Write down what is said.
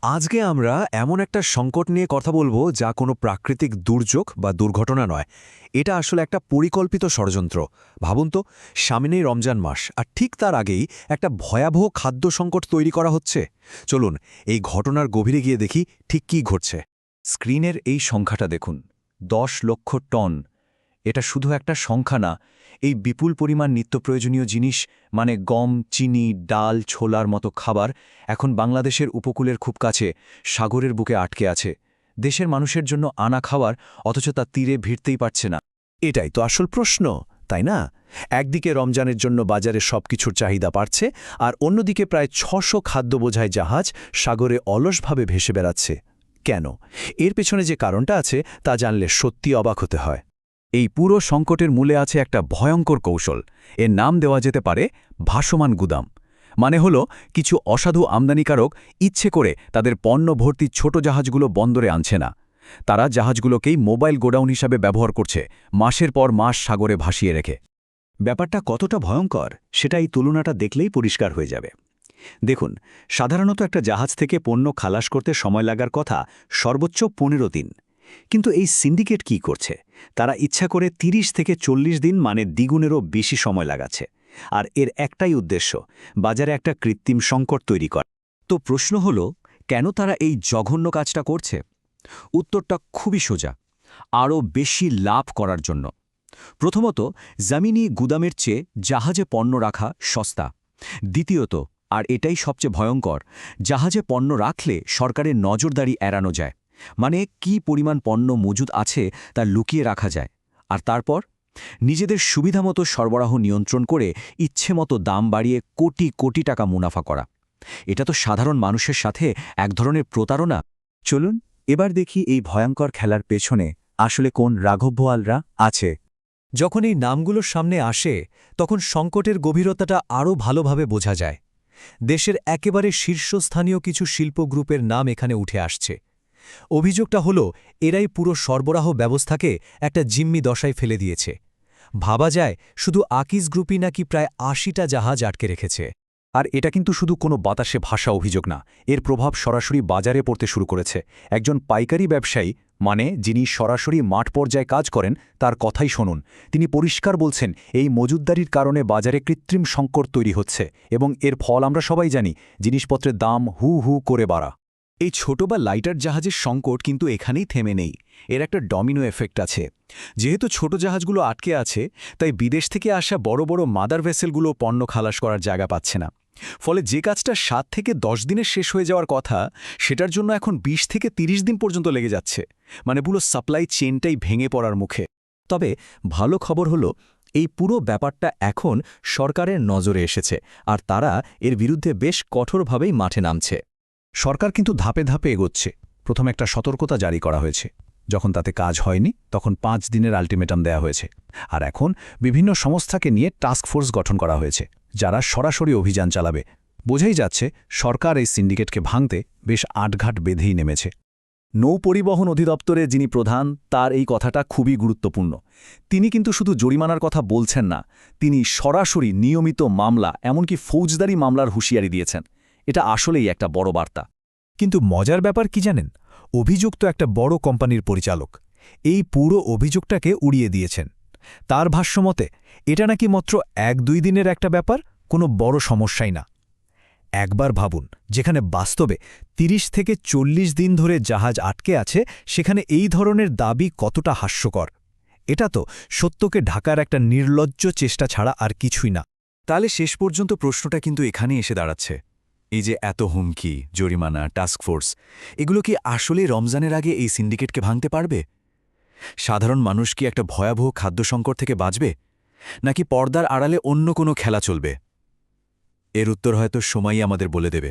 আজকে আমরা এমন একটা সংকট নিয়ে কথা বলবো যা কোনো প্রাকৃতিক দুর্যোগ বা দুর্ঘটনা নয়। এটা আসলে একটা পরিকল্পিত ষড়যন্ত্র। ভাবুন তো, সামনেই রমজান মাস আর ঠিক তার আগেই একটা ভয়াবহ খাদ্য সংকট তৈরি করা হচ্ছে। চলুন এই ঘটনার গভীরে গিয়ে দেখি ঠিক কী ঘটছে। স্ক্রিনের এই সংখ্যাটা দেখুন, ১০ লক্ষ টন। এটা শুধু একটা সংখ্যা না, এই বিপুল পরিমাণ নিত্যপ্রয়োজনীয় জিনিস মানে গম, চিনি, ডাল, ছোলার মতো খাবার এখন বাংলাদেশের উপকূলের খুব কাছে সাগরের বুকে আটকে আছে। দেশের মানুষের জন্য আনা খাবার, অথচ তা তীরে ভিড়তেই পারছে না। এটাই তো আসল প্রশ্ন, তাই না? একদিকে রমজানের জন্য বাজারে সবকিছুর চাহিদা বাড়ছে, আর অন্যদিকে প্রায় ৬০০ খাদ্যবোঝাই জাহাজ সাগরে অলসভাবে ভেসে বেড়াচ্ছে। কেন? এর পেছনে যে কারণটা আছে তা জানলে সত্যি অবাক হতে হয়। এই পুরো সংকটের মূলে আছে একটা ভয়ঙ্কর কৌশল। এর নাম দেওয়া যেতে পারে ভাসমান গুদাম। মানে হলো, কিছু অসাধু আমদানিকারক ইচ্ছে করে তাদের পণ্য ভর্তি ছোট জাহাজগুলো বন্দরে আনছে না। তারা জাহাজগুলোকেই মোবাইল গোডাউন হিসাবে ব্যবহার করছে, মাসের পর মাস সাগরে ভাসিয়ে রেখে। ব্যাপারটা কতটা ভয়ঙ্কর সেটা এই তুলনাটা দেখলেই পরিষ্কার হয়ে যাবে। দেখুন, সাধারণত একটা জাহাজ থেকে পণ্য খালাস করতে সময় লাগার কথা সর্বোচ্চ ১৫ দিন। কিন্তু এই সিন্ডিকেট কি করছে? তারা ইচ্ছা করে ৩০ থেকে ৪০ দিন, মানে দ্বিগুণেরও বেশি সময় লাগাচ্ছে। আর এর একটাই উদ্দেশ্য, বাজারে একটা কৃত্রিম সংকট তৈরি করা। তো প্রশ্ন হলো, কেন তারা এই জঘন্য কাজটা করছে? উত্তরটা খুবই সোজা, আরও বেশি লাভ করার জন্য। প্রথমত, জমিনি গুদামের চেয়ে জাহাজে পণ্য রাখা সস্তা। দ্বিতীয়ত, আর এটাই সবচেয়ে ভয়ঙ্কর, জাহাজে পণ্য রাখলে সরকারের নজরদারি এড়ানো যায়। মানে কি পরিমাণ পণ্য মজুদ আছে তা লুকিয়ে রাখা যায়। আর তারপর নিজেদের সুবিধামতো সরবরাহ নিয়ন্ত্রণ করে ইচ্ছেমতো দাম বাড়িয়ে কোটি কোটি টাকা মুনাফা করা। এটা তো সাধারণ মানুষের সাথে এক ধরনের প্রতারণা। চলুন এবার দেখি এই ভয়ঙ্কর খেলার পেছনে আসলে কোন রাঘববোয়ালরা আছে। যখন এই নামগুলোর সামনে আসে তখন সংকটের গভীরতাটা আরও ভালোভাবে বোঝা যায়। দেশের একেবারে শীর্ষস্থানীয় কিছু শিল্প গ্রুপের নাম এখানে উঠে আসছে। অভিযোগটা হলো, এরাই পুরো সরবরাহ ব্যবস্থাকে একটা জিম্মি দশায় ফেলে দিয়েছে। ভাবা যায়, শুধু আকিজ গ্রুপই নাকি প্রায় ৮০টা জাহাজ আটকে রেখেছে। আর এটা কিন্তু শুধু কোনো বাতাসে ভাসা অভিযোগ না, এর প্রভাব সরাসরি বাজারে পড়তে শুরু করেছে। একজন পাইকারি ব্যবসায়ী, মানে যিনি সরাসরি মাঠ পর্যায়ে কাজ করেন, তার কথাই শুনুন। তিনি পরিষ্কার বলছেন, এই মজুতদারির কারণে বাজারে কৃত্রিম সংকট তৈরি হচ্ছে, এবং এর ফল আমরা সবাই জানি, জিনিসপত্রের দাম হু হু করে বাড়া। এই ছোট বা লাইটার জাহাজের সংকট কিন্তু এখানেই থেমে নেই, এর একটা ডমিনো এফেক্ট আছে। যেহেতু ছোট জাহাজগুলো আটকে আছে, তাই বিদেশ থেকে আসা বড় বড় মাদার ভেসেলগুলো পণ্য খালাস করার জায়গা পাচ্ছে না। ফলে যে কাজটা ৭ থেকে ১০ দিনে শেষ হয়ে যাওয়ার কথা, সেটার জন্য এখন ২০ থেকে ৩০ দিন পর্যন্ত লেগে যাচ্ছে। মানে পুরো সাপ্লাই চেনটাই ভেঙে পড়ার মুখে। তবে ভালো খবর হলো, এই পুরো ব্যাপারটা এখন সরকারের নজরে এসেছে, আর তারা এর বিরুদ্ধে বেশ কঠোরভাবেই মাঠে নামছে। সরকার কিন্তু ধাপে ধাপে এগোচ্ছে। প্রথমে একটা সতর্কতা জারি করা হয়েছে, যখন তাতে কাজ হয়নি তখন ৫ দিনের আলটিমেটাম দেয়া হয়েছে। আর এখন বিভিন্ন সংস্থাকে নিয়ে টাস্কফোর্স গঠন করা হয়েছে, যারা সরাসরি অভিযান চালাবে। বোঝাই যাচ্ছে সরকার এই সিন্ডিকেটকে ভাঙতে বেশ আটঘাট বেঁধেই নেমেছে। নৌ পরিবহন অধিদপ্তরে যিনি প্রধান, তার এই কথাটা খুবই গুরুত্বপূর্ণ। তিনি কিন্তু শুধু জরিমানার কথা বলছেন না, তিনি সরাসরি নিয়মিত মামলা, এমনকি ফৌজদারি মামলার হুঁশিয়ারি দিয়েছেন। এটা আসলেই একটা বড় বার্তা। কিন্তু মজার ব্যাপার কি জানেন? অভিযুক্ত একটা বড় কোম্পানির পরিচালক এই পুরো অভিযোগটাকে উড়িয়ে দিয়েছেন। তার ভাষ্যমতে এটা নাকি মাত্র ১-২ দিনের একটা ব্যাপার, কোনো বড় সমস্যাই না। একবার ভাবুন, যেখানে বাস্তবে ৩০ থেকে ৪০ দিন ধরে জাহাজ আটকে আছে, সেখানে এই ধরনের দাবি কতটা হাস্যকর। এটা তো সত্যকে ঢাকার একটা নির্লজ্জ চেষ্টা ছাড়া আর কিছুই না। তাহলে শেষ পর্যন্ত প্রশ্নটা কিন্তু এখানে এসে দাঁড়াচ্ছে, এই যে এত হুমকি, জরিমানা, টাস্কফোর্স, এগুলো কি আসলে রমজানের আগে এই সিন্ডিকেটকে ভাঙতে পারবে? সাধারণ মানুষ কি একটা ভয়াবহ খাদ্য সংকট থেকে বাঁচবে, নাকি পর্দার আড়ালে অন্য কোনো খেলা চলবে? এর উত্তর হয়তো সময়ই আমাদের বলে দেবে।